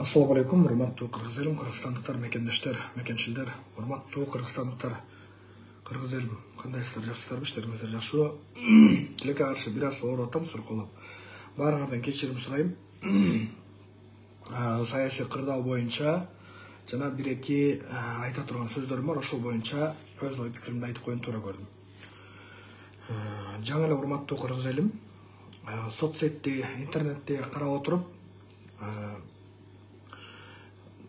Ассаламу алейкум, урматтуу кыргыз элим, кыргызстандыктар, мекендештер, мекенчилдер, урматтуу кыргызстандыктар, кыргыз элим, кандайсыздар, жакшысыздарбы, иштериңиздер жакшыбы? Тилекке каршы бир аз ооруп атам, суркулап. Баарыңардан кечирим сурайм. Саясий кырдаал боюнча жана бир-эки айта турган сөздөрүм бар, ошол боюнча өз ой пикиримди айтып коюуну туура көрдүм. Жаңы эле урматтуу кыргыз элим, соцсетти, интернетти карап отуруп,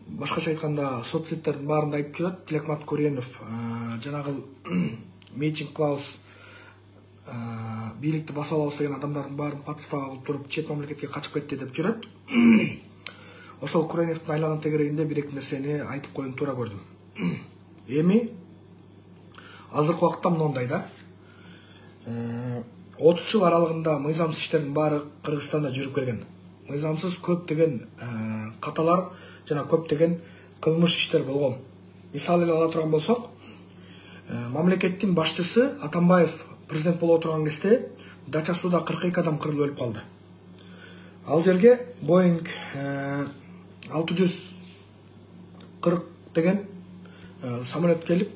башкача айтканда соцсеттердин баарында айтып жүрөт, Тилекмат Көренов жанагы митинг кылабыз, бийликти баса алабыз деген адамдардын баарын подстава кылып туруп, чет мамлекетке качып кетти деп жүрөт. Ошол Көреневдин айланан тегерегинде бир-эки нерсени айтып коюуну туура көрдүм. Эми азыркы убакытта моундай да. 30 жыл аралыгында мыйзамсыз иштердин баары Кыргызстанда жүрүп келген. Мыйзамсыз көптөгөн каталар жана көптөгөн кылмыш иштер болгон. Мисал эле ала турган болсок, мамлекеттин башчысы Атамбаев президент боло турган кезде Дача сууда 42 адам кырылып өлүп калды. Ал жерге Boeing 640 деген самолет келип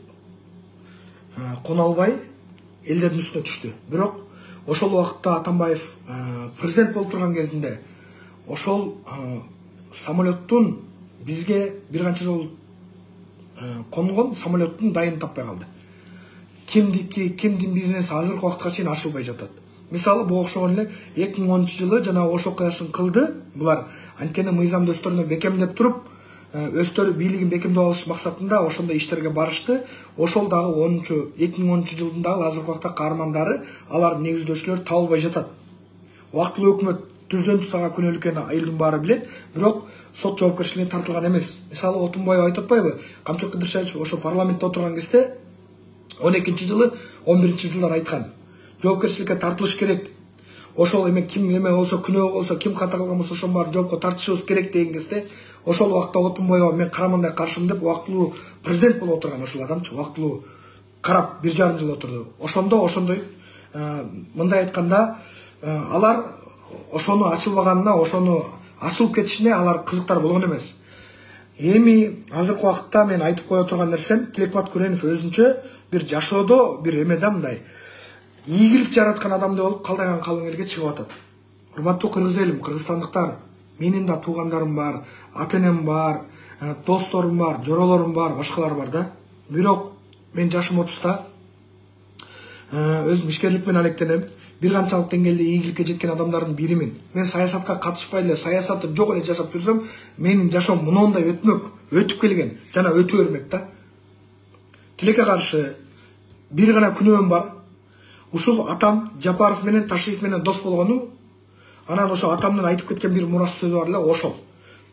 кона албай элдердин үстүнө түштү. Бирок ошол убакытта Атамбаев президент болуп турган кезинде ошол самолеттун бизге бир канча жол конгон самолеттун дайын таппай калды. Кимдин бизнеси азыркы убакытка чейин ачылбай жатат. Мисалы, бул окшогон эле 2010-жылы жана ошо окуясын кылды. Булар анткени мыйзамды өздөрүнө бекемдеп туруп, өздөрү бийлигин бекемдеп алыш максатында ошондой иштерге барышты. Ошол дагы 2010-жылдын дагы азыркы убакытта каармандары, алардын негиздөөчүлөрү табылбай жатат. Убактылуу өкмөт түздөн тусага күнөөлүү экенин айылдын баары билет, бирок сот жоопкерчилигине тартылган эмес. Мисалы, Отунбаев айтып атпайбы? Камчок Кыдыршевич ошо парламентте отурган кезде 12-жылы, 11-жылдар айткан. Жоопкерчиликке тартылыш керек. Ошол эме ким эме болсо, күнөө болсо, ким ката кылган болсо, ошонун баарын жоопко тартышыбыз керек деген кезде, ошол убакта Отунбаев мен карамандай каршымын деп убактылуу президент болуп отурган ошол адамчы, убактылуу карап 1,5 жыл отурду. Ошондой мындай айтканда, алар ошону ачылбаганына, ошону ачылып кетишине алар кызыктар болгон эмес. Эми азыркы убакытта мен айтып кое турган нерсем, Тилекмат Көренов өзүнчө бир жашоодо бир эмеде мындай ийгилик жараткан адамдай болуп калдаган калың элге чыгып атат. Урматтуу кыргыз элим, кыргызстандыктар, менин да туугандарым бар, ата-энем бар, досторум бар, жоролорум бар, башкалар бар да. Бирок мен жашым 30-та, өзүм ишкерлик менен алектенем. Бир канчалык деңгээлде ийгиликке жеткен адамдардын биримин. Мен саясатка катышпай эле, саясатты жок эле жашап жүрсөм, менин жашоом мындай өтүп келген, жана өтө бермек да. Тилекке каршы бир гана күнөөм бар. Ушул атам Жапаров менен Ташиев менен дос болгону, анан ошо атамдын айтып кеткен бир мурас сөзү бар эле, ошол.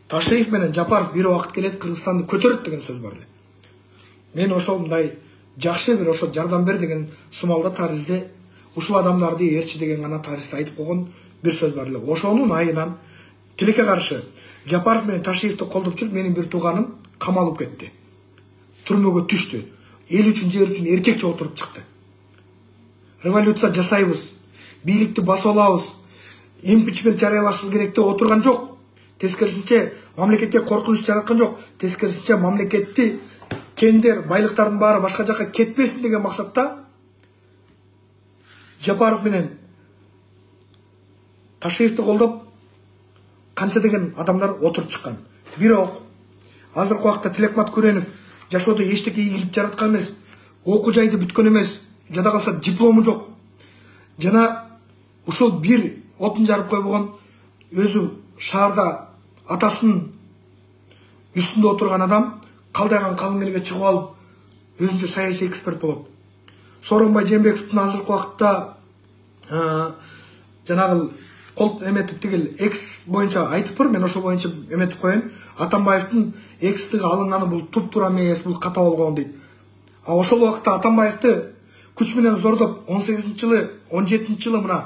Ташиев менен Жапаров бир убакыт келет Кыргызстанды көтөрөт деген сөз бар эле. Мен ошол мындай жакшы бир ошо жардам бер деген сымалда таризде ушул адамдарды ээрчи деген гана таризде айтып койгон бир сөз бар эле. Ошонун айынан Тилекке каршы Жапаров менен Ташиевди колдоп жүрүп, менин бир тууганым камалып кетти. Түрмөгө түштү. Эл үчүн, жер үчүн эркекче отуруп чыкты. Революция жасайбыз, бийликти басып алабыз, импичмент жарыялашыбыз керек деп отурган жок. Тескерисинче мамлекетке коркунуч жараткан жок. Тескерисинче мамлекетти кендер, байлыктардын баары башка жакка кетпесин деген максатта Жапаров менен Ташиевди колдоп канча деген адамдар отуруп чыккан. Бирок азыркы убакытта Тилекмат Көренов жашоодо эчтеке ийгилик жараткан эмес, окуу жайды бүткөн эмес, жада калса диплому жок. Жана ушул бир отун жарып койбогон, өзү шаарда атасынын үстүндө отурган адам калдаган калың элге чыгып алып, өзүнчө саясий эксперт болот. Сооронбай Жээнбековдун азыркы убакытта жанагы кол эметип тигил экс боюнча айтыппыр, мен ошол боюнча эметип коеюн. Атамбаевдин экстиги алынганы бул туп-туура эмес, бул ката болгон дейт. А ошол убакытта Атамбаевди күч менен зордоп 18-жылы, 17-жылы мына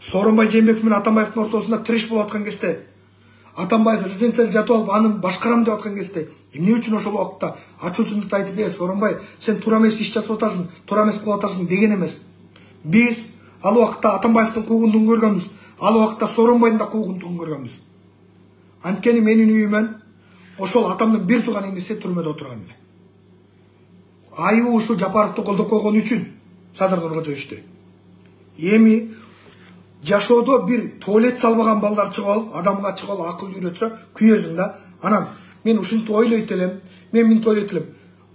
Сооронбай Жээнбеков менен Атамбаевдин ортосунда тириш болуп аткан кезде, Атамбаев резиденцияда жатып алып, аны башкарам деп аткан кезде, эмне үчүн ошол убакытта ачуучундукты айтып, Сооронбай, сен туура эмес иш жасап атасың, туура эмес кылып атасың деген эмес. Биз ал убакытта Атамбаевдин куугунтугун көргөнбүз, ал убакытта Сооронбайдын да куугунтугун көргөнбүз. Анткени менин үйүмөн ошол атамдын бир тууган иниси түрмөдө отурган эле. Айыбы ушу Жапаровду колдоп койгон үчүн Садыр Нуркожоевичти. Эми жашоодо бир туалет салбаган балдар чыгып алып, адамга чыгып алып акыл үйрөтсө күйөсүң да. Анан мен ушинтип ойлойт элем, мен мынтип ойлойт элем.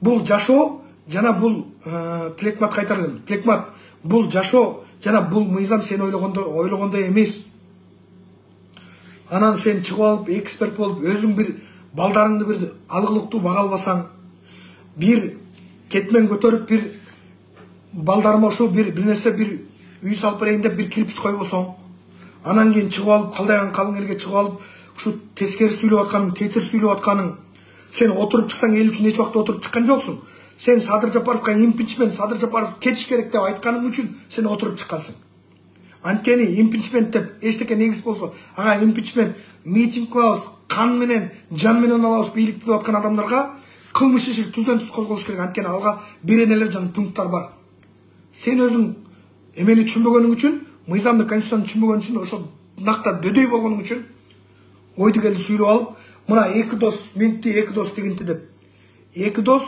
Бул жашоо жана бул Тилекмат кайтар элем. Тилекмат, бул жашоо жана бул мыйзам сен ойлогондой эмес. Анан сен чыгып алып, эксперт болуп, өзүң бир балдарыңды бир алгылыктуу бага албасаң, бир кетмен көтөрүп, бир балдарыма ошо бир нерсе, бир үй салып берейин деп бир кирпич койбосоң, анан кийин чыгып алып, калдайган калың элге чыгып алып, ушу тескери сүйлөп атканың, тетир сүйлөп атканың, сен отуруп чыксаң эл үчүн эч убакта отуруп чыккан жоксуң. Сен Садыр Жапаровго импичмент, Садыр Жапаров кетиш керек деп айтканың үчүн сен отуруп чыккансың. Анткени импичмент деп эчтеке негиз болсо, ага импичмент, митинг кылабыз, кан менен, жан менен алабыз бийликти деп аткан адамдарга кылмыш иши түздөн түз козголуш керек. Анткени алга беренелер жана пункттар бар. Сен өзүң эмени түшүнбөгөнүң үчүн, мыйзамды, конституцияны түшүнбөгөн үчүн, ошо накта дөдөй болгонуң үчүн ойду келди сүйлөп алып, мына эки дос ментти, эки дос тигинти деп. Эки дос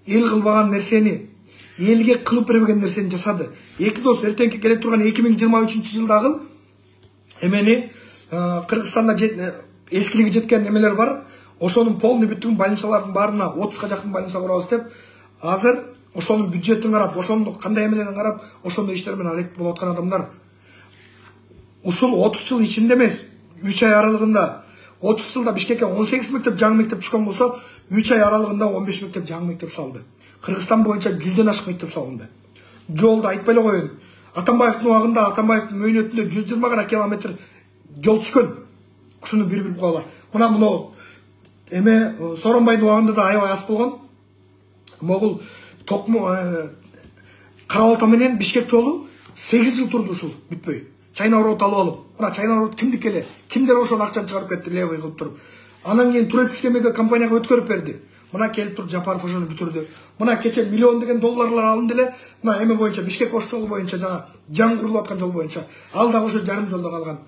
эл кылбаган нерсени, элге кылып бербеген нерсени жасады. Эки дос эртеңки келе турган 2023-жылдагы эмени Кыргызстанда эскилиги жеткен эмелер бар. Ошонун полный бүттүгүн больницалардын баарына 30га жакын больница курабыз деп, азыр ошонун бюджетин карап, ошону кандай эмелерин карап, ошондой иштер менен аракет болуп аткан адамдар. Ушул 30 жыл ичинде эмес, 3 ай аралыгында, 30 жылда Бишкекке 18 мектеп, жаңы мектеп түшкөн болсо, 3 ай аралыгында 15 мектеп, жаңы мектеп салды. Кыргызстан боюнча 100дөн ашык мектеп салынды. Жолду айтпай эле коеюн. Атамбаевдин убагында, Атамбаевдин мөөнөтүндө 120 гана километр жол түшкөн. Ушуну билип коелар. Мына мына эме Сооронбайдын убагында да аябай аз болгон. Могул Карабалта менен Бишкек жолу 8 жыл турду ушул бүтпөй. Чайна роот алып алып. Мына Чайна роот кимдики эле? Кимдер ошол акчаны чыгарып кетти левый кылып туруп. Анан кийин Турецкий мега компанияга өткөрүп берди. Мына келип туруп Жапаров ошону бүтүрдү. Мына кече миллион деген долларлар алынды эле. Мына эме боюнча Бишкек Ош жолу боюнча жана жаңы курулуп аткан жол боюнча. Ал да ошо жарым жолдо калган.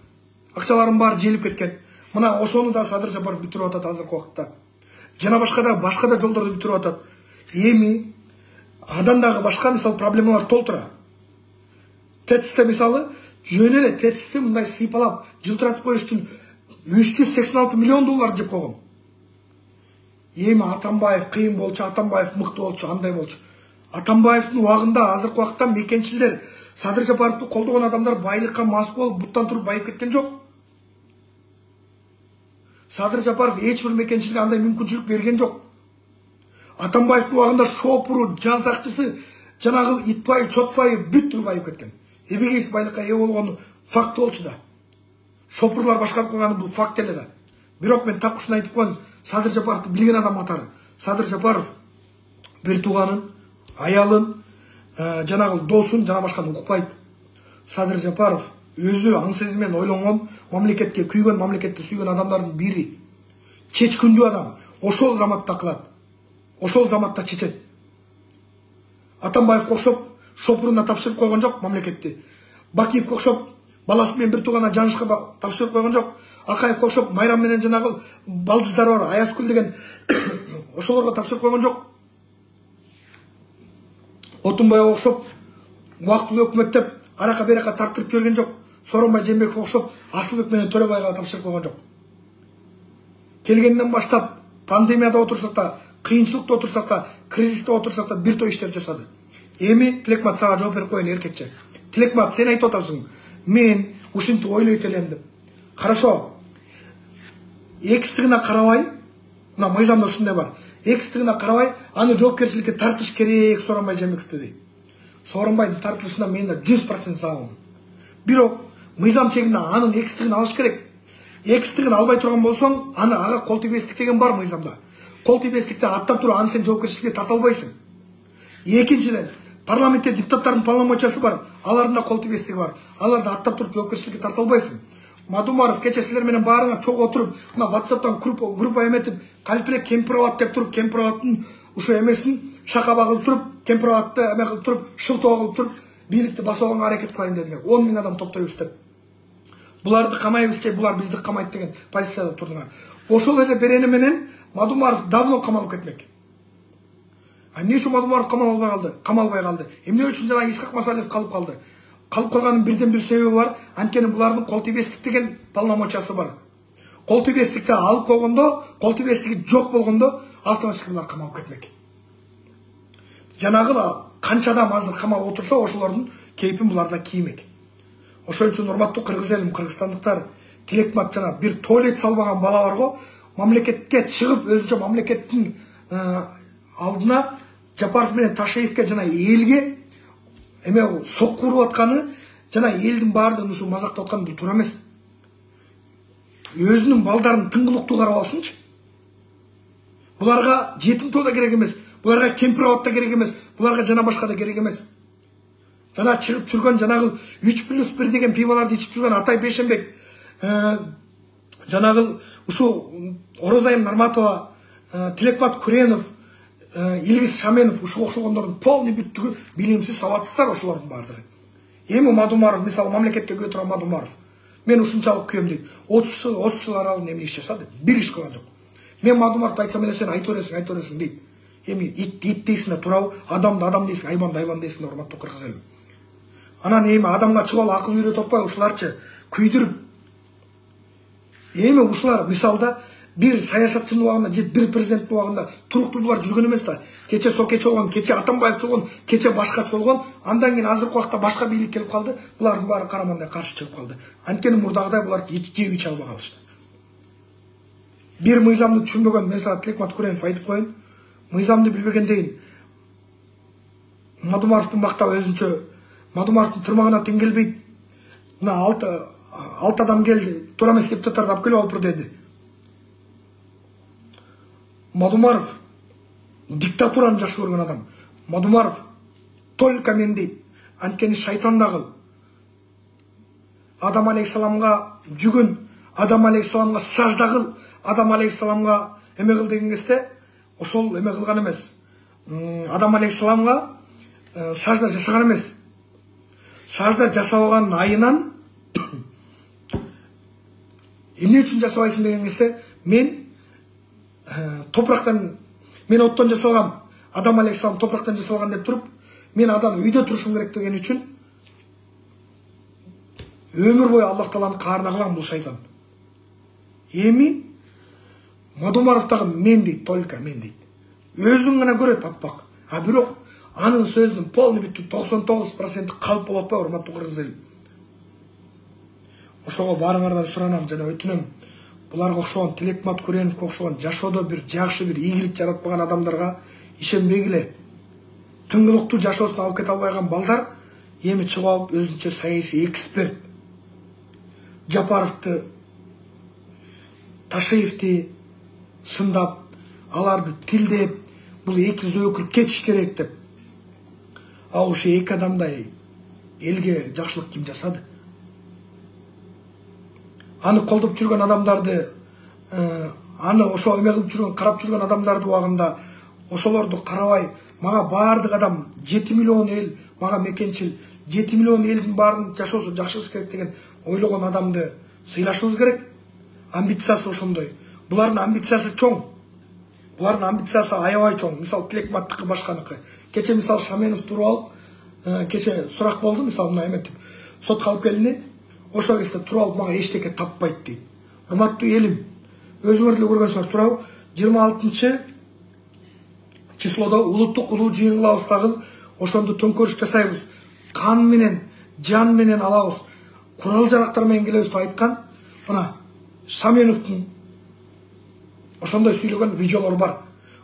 Акчалардын баары желип кеткен. Мына ошону да Садыр Жапаров бүтүрүп атат азыркы убакытта. Жана башка да жолдорду бүтүрүп атат. Эми адан дагы башка мисалы проблемалар толтура. ТЭЦте мисалы жөн эле ТЭЦти мындай сыйпалап жылтыратып коюш үчүн 386 миллион доллар жеп койгон. Эми Атамбаев кыйын болчу, Атамбаев мыкты болчу, андай болчу. Атамбаевдин убагында азыркы убакытта мекенчилер, Садыр Жапаровду колдогон адамдар байлыкка мас болуп, буттан туруп байып кеткен жок. Садыр Жапаров эч бир мекенчиликке андай мүмкүнчүлүк берген жок. Атамбаевдин убагында шопуру, жазакчысы, жанагы Итбай, Чотбай бүт туруп байып кеткен. Эбегейсиз байлыкка ээ болгону факт болчу да. Шопурлар башкарып койганы бул факт эле да. Бирок мен так ушуну айтып коеюн, Садыр Жапаровду билген адам катары. Садыр Жапаров бир тууганын, аялын, жанагы досун жана башканы укпайт. Садыр Жапаров өзү аң сезимен ойлонгон, мамлекетке күйгөн, мамлекетти сүйгөн адамдардын бири. Чечкүндүү адам. Ошол заматта кылат. Ошол заматта чечет. Атамбаевге окшоп шопуруна тапшырып койгон жок мамлекетти. Бакиевге окшоп баласы менен бир туугана жанышка тапшырып койгон жок. Акаевге окшоп Майрам менен жанагы балдыздары бар, Аяскүл деген ошолорго тапшырып койгон жок. Отунбайга окшоп убактылуу өкмөт деп арака берака тартырып жиберген жок. Сооронбай Жээнбековге окшоп Асылбек менен Төрөбайга тапшырып койгон жок. Келгенден баштап пандемияда отурсак да, кыйынчылыкта отурсак да, кризисте отурсак да бир топ иштер жасады. Эми Тилекмат сага жооп берип коеюн эркекче. Тилекмат, сен айтып атасың, мен ушинтип ойлойт элем деп. Хорошо. Экстигине карабай, мына мыйзамда ушундай бар. Экстигине карабай, аны жоопкерчиликке тартыш керек Сооронбай Жээнбековду дейт. Сооронбайдын тартылышына мен 100% сагым. Бирок мыйзам чегинде анын экстигин алыш керек. Экстигин албай турган болсоң, аны ага кол тийбестик деген бар мыйзамда. Кол тийбестикти аттап туруп аны сен жоопкерчиликке тарта албайсың. Экинчиден, парламентте депутаттардын полномочиясы бар, алардын да кол тийбестиги бар. Аларды аттап туруп жоопкерчиликке тарта албайсың. Мадумаров кече силер менен баарыңар чогуу отуруп, мына WhatsApp'тан группа эметип, калпилек Кемпирабад деп туруп, Кемпирабадтын ушу эмесин шакаба кылып туруп, Кемпирабадты эме кылып туруп, шылтоо кылып туруп, бийликти басып алганга аракет кылайын дедиңер. 10 000 адам топтойбуз деп. буларды камайбыз же булар бизди камайт деген позицияда турдуңар. Ошол эле берени менен Мадумаров давно камалып кетмек. Эмне үчүн Мадумаров камалбай калды? Эмне үчүн жана Исхак Масалиев калып калды? Калып калганын бирден бир себеби бар. Анткени булардын кол тийбестик деген полномочиясы бар. Кол тийбестикти алып койгондо, кол тийбестиги жок болгондо автоматически булар камалып кетмек. Жанагы канча адам азыр камалып отурса, ошолордун кейпин буларда киймек. Ошол үчүн урматтуу кыргыз элим, кыргызстандыктар, Тилекмат жана бир туалет салбаган бала барго, мамлекетке чыгып, өзүнчө мамлекеттин алдына Жапаров менен Ташеевке жана элге эме сокку уруп атканы жана элдин баардыгын ушу мазактап атканы бул туура эмес. Өзүнүн балдарын тыңгылыктуу карап алсынчы. Буларга жетим тоо да керек эмес, буларга кемпир абат да керек эмес, буларга жана башка да керек эмес. Жана чыгып жүргөн жанагы 3+1 деген пиваларды ичип жүргөн Атай Бейшенбек, жанагы ушу Орозайым Нарматова, Тилекмат Күренов, Илгиз Шаменов, ушуга окшогондордун полный бүттүгү билимсиз, сабатсыздар ошолордун баардыгы. Эми Мадумаров, мисалы мамлекетке күйө турган Мадумаров, мен ушунчалык күйөм дейт. 30 жыл аралыгында эмне иш жасады? Бир иш кылган жок. Мен Мадумаровду айтсам эле сен айта бересиң дейт. Эми ит дейсиң да турабы, адамды адам дейсиң, айбанды айбан дейсиң да, урматтуу кыргыз элим. Анан эми адамга чыгып акыл үйрөтүп атпай, ушуларчы күйдүрүп. Эми ушулар мисалда бир саясатчынын убагында же бир президенттин убагында туруктуу булар жүргөн эмес да. Кече Сокечи болгон, кече Атамбаев болгон, кече башкачы болгон, андан кийин азыркы убакта башка бийлик келип калды. Булардын баары карамандай каршы чыгып калды. Анткени мурдагыдай булар жеп иче албай калышты. Бир мыйзамды түшүнбөгөн, мен сага Тилекмат Күренов айтып коеюн. Мыйзамды билбегенден Мадумаровдун мактап өзүнчө Мадумаровдун тырмагына тең келбейт. Мына 6 адам келди, туура эмес депутаттарды алып келип алыптыр деди. Мадумаров диктатураны жакшы көргөн адам. Мадумаров только мен дейт. Анткени шайтан да кыл. Адам алейхисаламга жүгүн, Адам алейхисаламга сажда кыл, Адам алейхисаламга эме кыл деген кезде ошол эме кылган эмес. Адам алейхисаламга сажда жасаган эмес. Сажда жасабаган айынан эмне үчүн жасабайсың деген кезде мен топурактан, мен оттон жасалгам, Адам алейхисалам топурактан жасалган деп туруп, мен адам үйдө турушум керек деген үчүн өмүр бою Аллах Тааланын каарына кылам бул шайтан. Эми Мадумаров дагы мен дейт, только мен дейт. Өзүн гана көрөт аппак. А бирок анын сөзүнүн полный бүттү 99% калып болот ба, урматтуу кыргыз эл. Ошого баарыңардан суранам жана өтүнөм. Буларга окшогон, Тилекмат Күреновго окшогон жашоодо бир жакшы бир ийгилик жаратпаган адамдарга ишенбегиле. Тыңгылыктуу жашоосун алып кете албайган балдар эми чыгып алып өзүнчө саясий эксперт Жапаровду, Ташеевди сындап, аларды тилдеп, бул эки зөөкүл кетиш керек деп. А ошо эки адамдай элге жакшылык ким жасады? Аны колдоп жүргөн адамдарды, аны ошо эме кылып жүргөн, карап жүргөн адамдарды убагында ошолорду карабай, мага баардык адам 7 миллион эл, мага мекенчил, 7 миллион элдин баарынын жашоосу жакшырыш керек деген ойлогон адамды сыйлашыбыз керек. Амбициясы ошондой. Булардын амбициясы чоң. Булардын амбициясы аябай чоң. Мисал Тилекматтыкы башканыкы. Кече мисал Шаменов туруп алып, кече сурак болду, мисал мына эметип, сотко алып келини. Ошол кезде туруп алып мага эчтеке таппайт дейт. Урматтуу элим, өзүңөр деле көргөнсүңөр, туурабы? 26 числодо улуттук улуу жыйын кылабыз дагы, ошондо төңкөрүш жасайбыз. Кан менен, жан менен алабыз. Курал жарактар менен келебиз деп айткан. Мына Шаменовдун ошондой сүйлөгөн видеолор бар.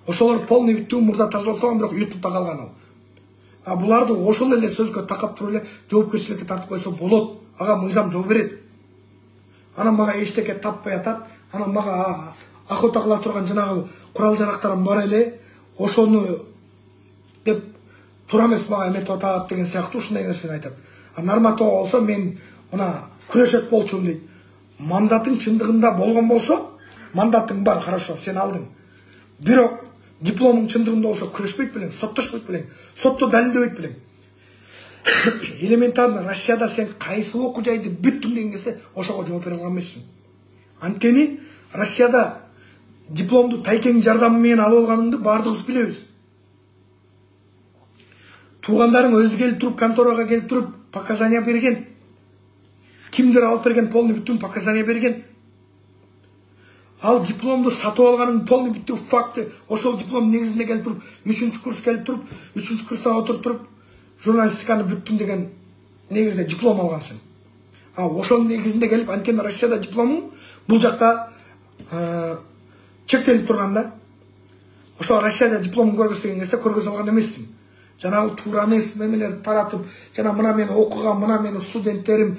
Ошолор полный бүттү мурда тазалап салган, бирок YouTube'да калган ал. А буларды ошол эле сөзгө такап туруп эле жоопкерчиликке тартып койсо болот. Ага мыйзам жол берет. Анан мага эчтеке таппай атат. Анан мага охота кыла турган жанагы курал жарактарым бар эле. Ошону деп туура эмес мага эметип атат деген сыяктуу ушундай нерсени айтат. А Нарматова болсо мен мына күрөшөт болчумун дейт. Мандатың чындыгында болгон болсо, мандатың бар, хорошо, сен алдың. Бирок дипломың чындыгында болсо күрөшпөйт белең, соттошпойт белең, сотто далилдебейт белең. элементарно Россияда сен кайсы окуу жайды бүттүң деген кезде ошого жооп бере алган эмессиң. Анткени Россияда дипломду тайкеңдин жардамы менен алып алганыңды баардыгыбыз билебиз. Туугандарың өзү келип туруп, конторага келип туруп показания берген. Кимдир алып берген полный бүттүң показания берген. Ал дипломду сатып алганын полный бүттүң факты, ошол диплом негизинде келип туруп, 3-курс келип туруп, 3-курстан отуруп туруп, журналистиканы бүттүм деген негизде диплом алгансың. Ошонун негизинде келип, анткени Россияда дипломуң бул жакта чектелип турганда, ошо Россияда дипломун көргөз деген кезде көргөзө алган эмессиң. Жанагы туура эмес немелерди таратып, жана мына мен окуган, мына менин студенттерим,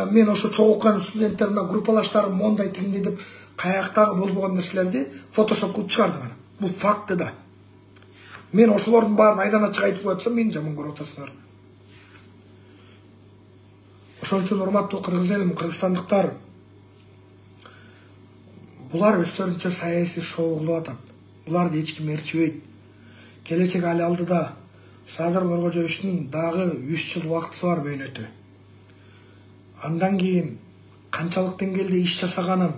мен ошо чогуу окуган студенттерим, группалаштарым мондай тигиндей деп каяктагы болбогон нерселерди фотошоп кылып чыгардыңар. Бул факты да. Мен ошолордун баарын айдан ачык айтып коётсом, мени жаман көрүп атасыңар. Ошон үчүн урматтуу кыргыз элим, кыргызстандыктар, булар өздөрүнчө саясий шоу кылып атат. Буларды эч ким ээрчибейт. Келечек али алдыда. Садыр Нуркожоевичтин дагы 3 жыл убактысы бар мөөнөтү. Андан кийин канчалык деңгээлде иш жасаганын,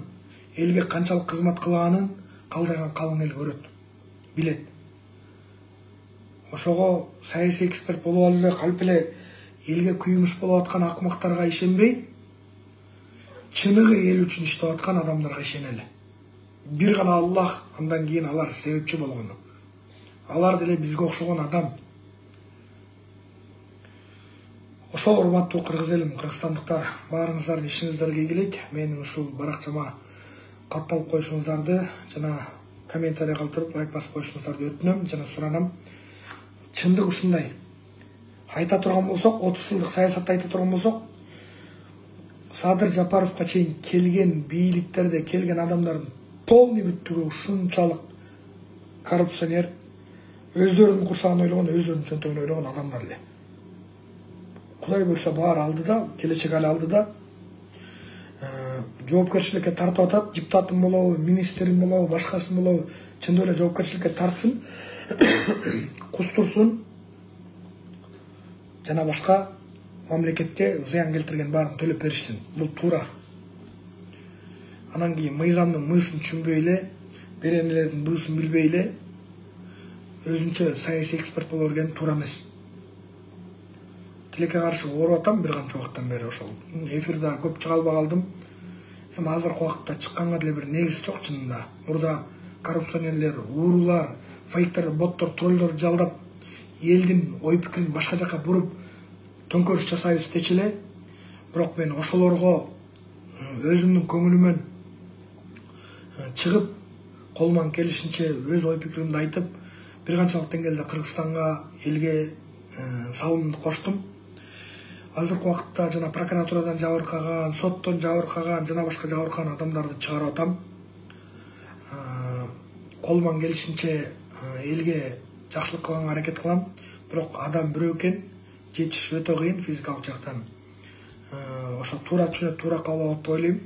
элге канчалык кызмат кылганын калдайган калың эл көрөт, билет. Ошого саясий эксперт болуп алып эле калып эле элге күйүмүш болуп аткан акмактарга ишенбей, чыныгы эл үчүн иштеп аткан адамдарга ишенели. Бир гана Аллах, андан кийин алар себепчи болгону. Алар деле бизге окшогон адам. Ошол урматтуу кыргыз элим, кыргызстандыктар, баарыңыздардын ишиңиздерге ийгилик. Менин ушул баракчама катталып коюшуңуздарды жана комментарий калтырып лайк басып коюшуңуздарды өтүнөм жана суранам. Чындык ушундай. Айта турган болсок, 30 жылдык саясатты айта турган болсок, Садыр Жапаровго чейин келген бийликтерде келген адамдардын полный бүттүгү ушунчалык коррупционер, өздөрүнүн курсагын ойлогон, өздөрүнүн чөнтөгүн ойлогон адамдар эле. Кудай буйрса баары алдыда, келечек али алдыда, жоопкерчиликке тартып атат, депутатым болобу, министрим болобу, башкасын болобу, чындап эле жоопкерчиликке тартсын, кустурсун жана башка мамлекетке зыян келтирген баарын төлөп беришсин. Бул туура. Анан кийин мыйзамдын мыйсын түшүнбөй эле, беренелердин быысын билбей эле, өзүнчө саясий эксперт боло берген туура эмес. Тилекке каршы ооруп атам бир канча убакыттан бери, ошол эфирде көп чыга албай калдым. Эми азыркы убакытта чыкканга деле бир негиз жок чынында. Мурда коррупционерлер, уурулар, фейктер, боттор, троллдор жалдап, элдин ой пикирин башка жака буруп, төңкөрүш жасайбыз дечи эле. Бирок мен ошолорго өзүмдүн көңүлүмөн чыгып, колуман келишинче өз ой пикиримди айтып, бир канчалык деңгээлде Кыргызстанга, элге салымымды коштум. Азыркы убакытта жана прокуратурадан жабыркаган, соттон жабыркаган, жана башка жабыркаган адамдарды чыгарып атам. Колуман келишинче элге жакшылык кылганга аракет кылам. Бирок адам бирөө экен, жетиш өтө кыйын физикалык жактан. Ошо туура түшүнөт, туура кабыл алат деп ойлойм.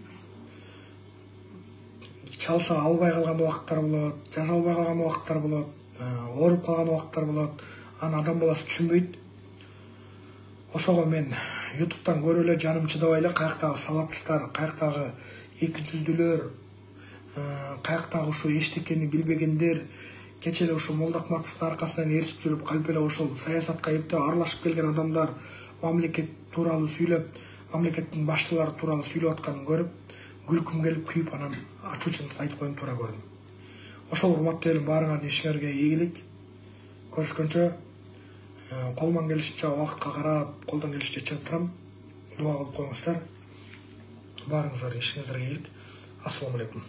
Чалса албай калган убакыттар болот, жаза албай калган убакыттар болот, ооруп калган убакыттар болот. Аны адам баласы түшүнбөйт. Ошого мен YouTube'дан көрүп эле жаным чыдабай эле, каяктагы сабатсыздар, каяктагы эки жүздүүлөр, каяктагы ушу эчтекени билбегендер, кече эле ушу Молдокматовдун аркасынан ээрчип жүрүп, калп эле ошол саясатка эптеп аралашып келген адамдар мамлекет тууралуу сүйлөп, мамлекеттин башчылары тууралуу сүйлөп атканын көрүп, күлкүм келип, күйүп, анан ачуучунду айтып коюм туура көрдүм. Ошол урматтуу элим, баарыңардын ишиңерге ийгилик. Көрүшкөнчө, колуман келишинче убакытка карап, колдон келишинче чыгып турам. Дуа кылып коюңуздар. Баарыңыздардын ишиңиздерге ийгилик. Ассаламу алейкум.